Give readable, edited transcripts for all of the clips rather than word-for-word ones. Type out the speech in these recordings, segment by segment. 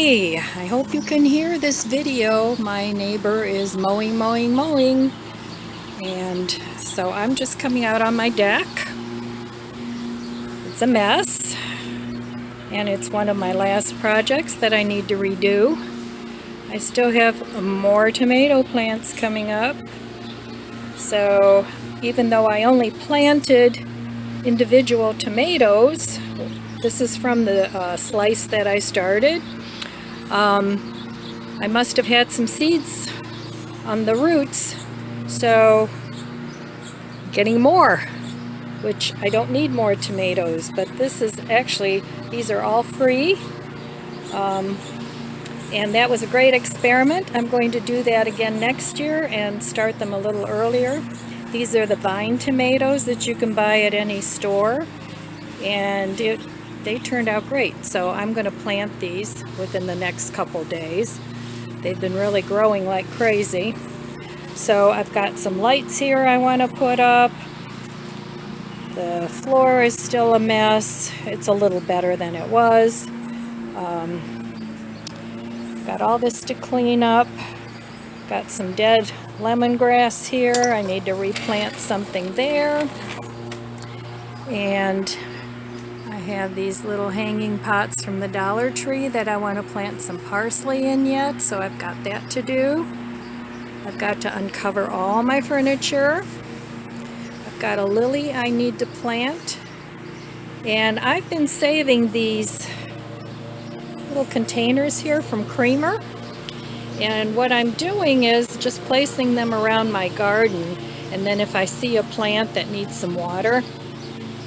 Hi, I hope you can hear this video. My neighbor is mowing, and so I'm just coming out on my deck. It's a mess, and it's one of my last projects that I need to redo. I still have more tomato plants coming up, so even though I only planted individual tomatoes, this is from the slice that I started. I must have had some seeds on the roots, so getting more, which I don't need more tomatoes, but this is actually, these are all free, and that was a great experiment. I'm going to do that again next year and start them a little earlier. These are the vine tomatoes that you can buy at any store, and they turned out great, so I'm going to plant these within the next couple days. They've been really growing like crazy. So I've got some lights here I want to put up. The floor is still a mess. It's a little better than it was. Got all this to clean up. Got some dead lemongrass here. I need to replant something there. And I have these little hanging pots from the Dollar Tree that I want to plant some parsley in yet, so I've got that to do. I've got to uncover all my furniture. I've got a lily I need to plant, and I've been saving these little containers here from Creamer, and what I'm doing is just placing them around my garden, and then if I see a plant that needs some water,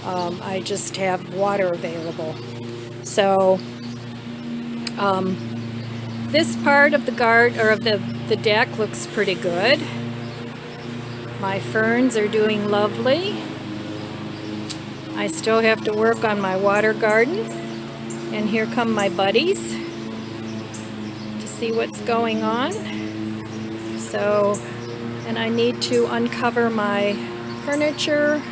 I just have water available. So this part of the garden, or of the deck, looks pretty good. My ferns are doing lovely. I still have to work on my water garden, and here come my buddies to see what's going on. So, and I need to uncover my furniture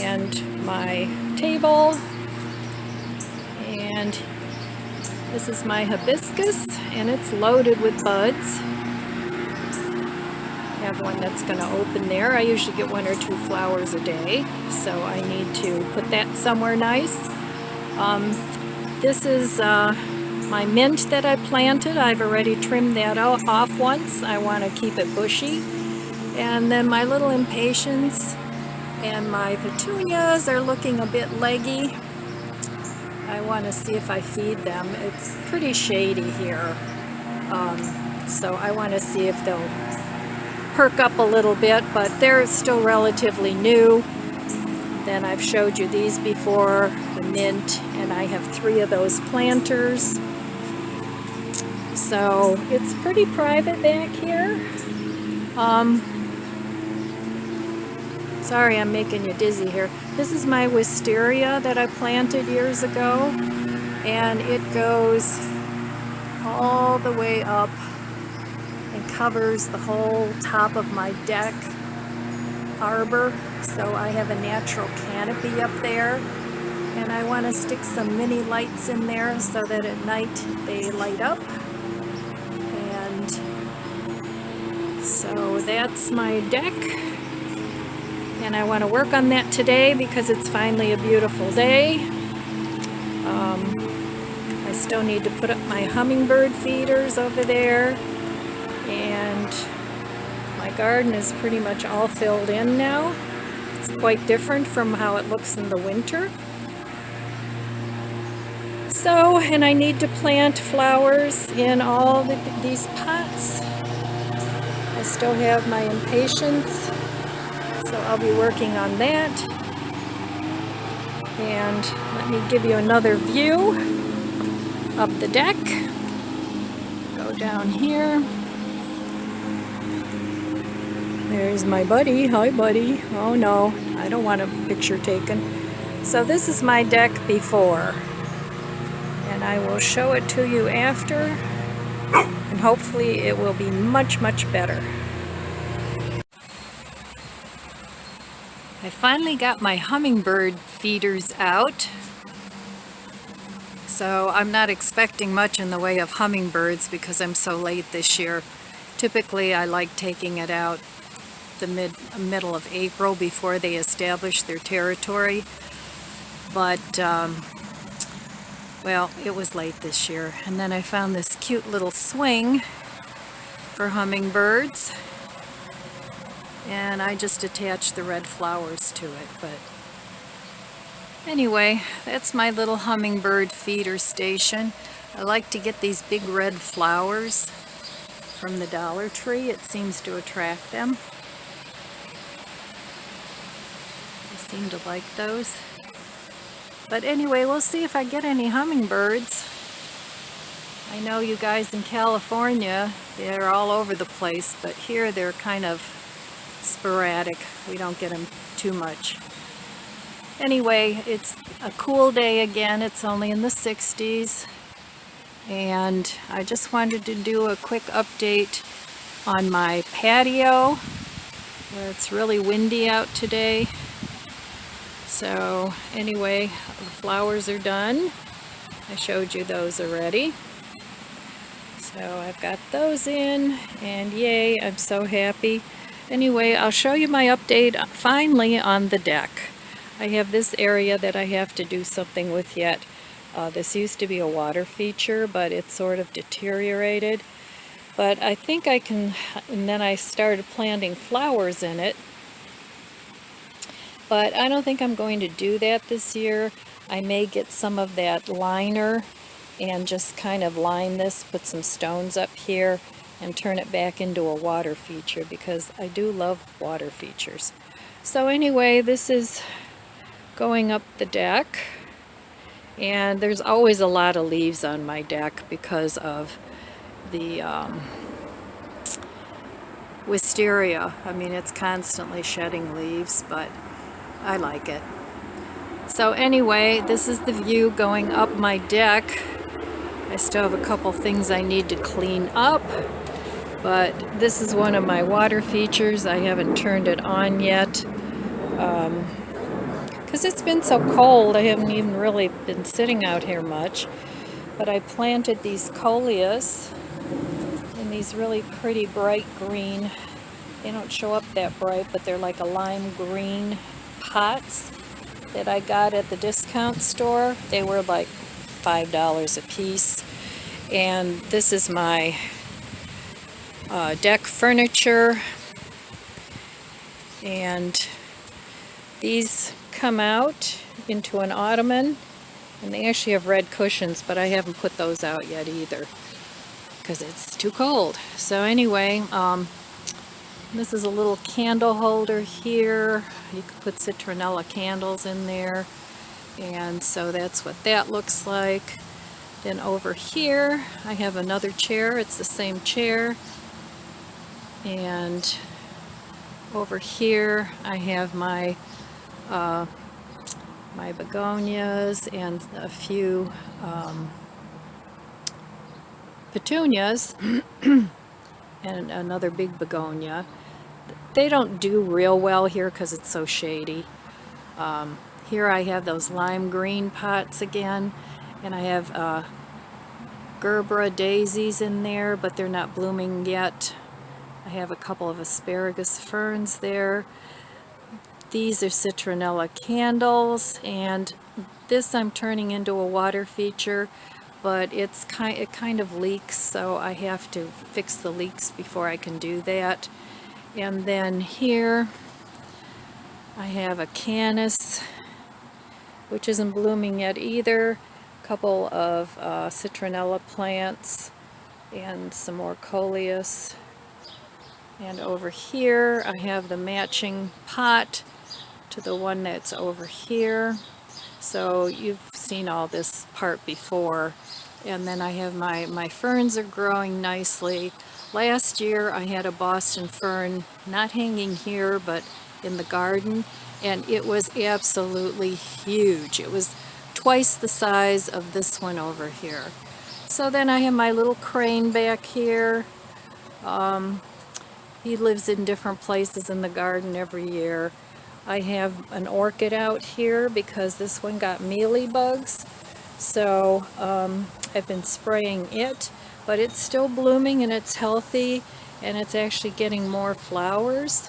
and my table, and this is my hibiscus, and it's loaded with buds. I have one that's going to open there. I usually get 1 or 2 flowers a day, so I need to put that somewhere nice. This is my mint that I planted. I've already trimmed that off once. I want to keep it bushy. And then my little impatiens and my petunias are looking a bit leggy. I want to see if I feed them. It's pretty shady here, so I want to see if they'll perk up a little bit, but they're still relatively new. Then I've showed you these before, the mint, and I have 3 of those planters. So it's pretty private back here. Sorry, I'm making you dizzy here. This is my wisteria that I planted years ago, and it goes all the way up and covers the whole top of my deck arbor. So I have a natural canopy up there, and I want to stick some mini lights in there so that at night they light up. And so that's my deck. And I want to work on that today because it's finally a beautiful day. I still need to put up my hummingbird feeders over there, and my garden is pretty much all filled in now. It's quite different from how it looks in the winter. So, and I need to plant flowers in all these pots. I still have my impatiens, so I'll be working on that. And let me give you another view of the deck. Go down here. There's my buddy. Hi, buddy. Oh no, I don't want a picture taken. So this is my deck before, and I will show it to you after, and hopefully it will be much, much better. I finally got my hummingbird feeders out. So I'm not expecting much in the way of hummingbirds because I'm so late this year. Typically I like taking it out the middle of April before they establish their territory. But well, it was late this year. And then I found this cute little swing for hummingbirds. And I just attached the red flowers to it. But anyway, that's my little hummingbird feeder station. I like to get these big red flowers from the Dollar Tree. It seems to attract them. They seem to like those. But anyway, we'll see if I get any hummingbirds. I know you guys in California, they're all over the place, but here they're kind of sporadic. We don't get them too much. Anyway, it's a cool day again. It's only in the 60s. And I just wanted to do a quick update on my patio, where it's really windy out today. So anyway, the flowers are done. I showed you those already. So I've got those in, and yay, I'm so happy. Anyway, I'll show you my update finally on the deck. I have this area that I have to do something with yet. This used to be a water feature, but it's sort of deteriorated. But I think I can, and then I started planting flowers in it. But I don't think I'm going to do that this year. I may get some of that liner and just kind of line this, put some stones up here, and turn it back into a water feature because I do love water features. So anyway, this is going up the deck. And there's always a lot of leaves on my deck because of the wisteria. I mean, it's constantly shedding leaves, but I like it. So anyway, this is the view going up my deck. I still have a couple things I need to clean up, but this is one of my water features. I haven't turned it on yet because it's been so cold. I haven't even really been sitting out here much, but I planted these coleus in these really pretty bright green. They don't show up that bright, but they're like a lime green pots that I got at the discount store. They were like $5 a piece. And this is my deck furniture. And these come out into an ottoman. And they actually have red cushions, but I haven't put those out yet either because it's too cold. So anyway, this is a little candle holder here. You can put citronella candles in there. And so that's what that looks like. Then over here, I have another chair. It's the same chair. And over here, I have my my begonias and a few petunias and another big begonia. They don't do real well here because it's so shady. Here I have those lime green pots again, and I have gerbera daisies in there, but they're not blooming yet. I have a couple of asparagus ferns there. These are citronella candles, and this I'm turning into a water feature, but it kind of leaks, so I have to fix the leaks before I can do that. And then here I have a canis, which isn't blooming yet either. A couple of citronella plants and some more coleus. And over here I have the matching pot to the one that's over here. So you've seen all this part before. And then I have my ferns are growing nicely. Last year I had a Boston fern, not hanging here, but in the garden, and it was absolutely huge. It was twice the size of this one over here. So then I have my little crane back here. He lives in different places in the garden every year. I have an orchid out here because this one got mealybugs. So I've been spraying it, but it's still blooming and it's healthy, and it's actually getting more flowers.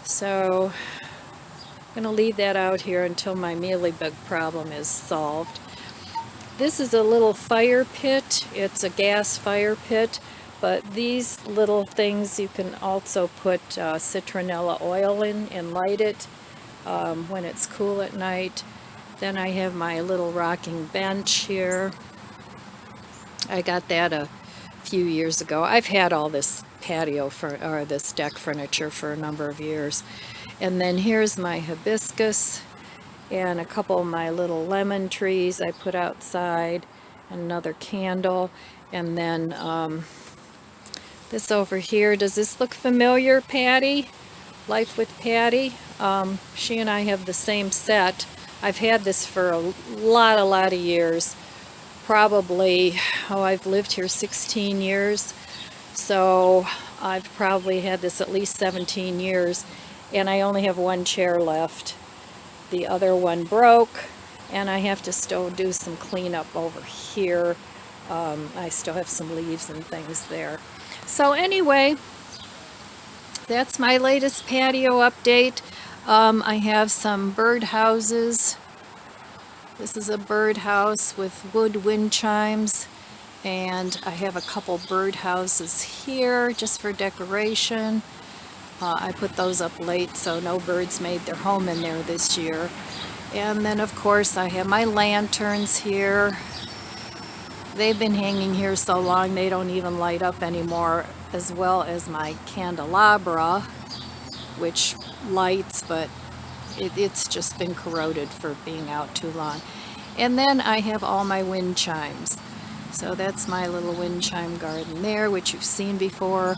So I'm going to leave that out here until my mealybug problem is solved. This is a little fire pit. It's a gas fire pit, but these little things you can also put citronella oil in and light it when it's cool at night. Then I have my little rocking bench here. I got that a few years ago. I've had all this or this deck furniture for a number of years. And then here's my hibiscus and a couple of my little lemon trees I put outside, another candle, and then this over here. Does this look familiar, Patty? Life with Patty. She and I have the same set. I've had this for a lot of years. Probably, I've lived here 16 years, so I've probably had this at least 17 years, and I only have one chair left. The other one broke, and I have to still do some cleanup over here. I still have some leaves and things there. So anyway, that's my latest patio update. I have some bird houses. This is a bird house with wood wind chimes, and I have a couple bird houses here just for decoration. I put those up late so no birds made their home in there this year. And then of course I have my lanterns here. They've been hanging here so long they don't even light up anymore, as well as my candelabra, which lights, but it's just been corroded for being out too long. And then I have all my wind chimes. So that's my little wind chime garden there, which you've seen before.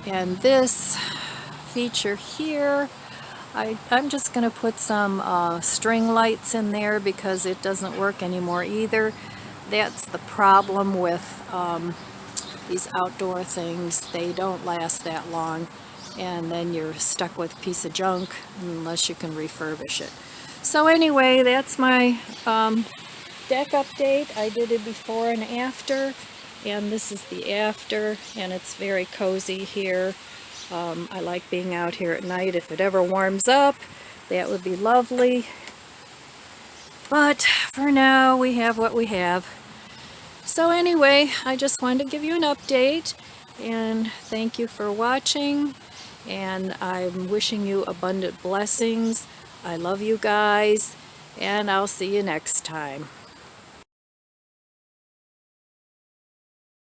And this feature here, I'm just going to put some string lights in there because it doesn't work anymore either. That's the problem with these outdoor things. They don't last that long, and then you're stuck with a piece of junk unless you can refurbish it. So anyway, that's my deck update. I did a before and after, and this is the after, and it's very cozy here. I like being out here at night. If it ever warms up, that would be lovely. But for now, we have what we have. So anyway, I just wanted to give you an update, and thank you for watching. And I'm wishing you abundant blessings. I love you guys, and I'll see you next time.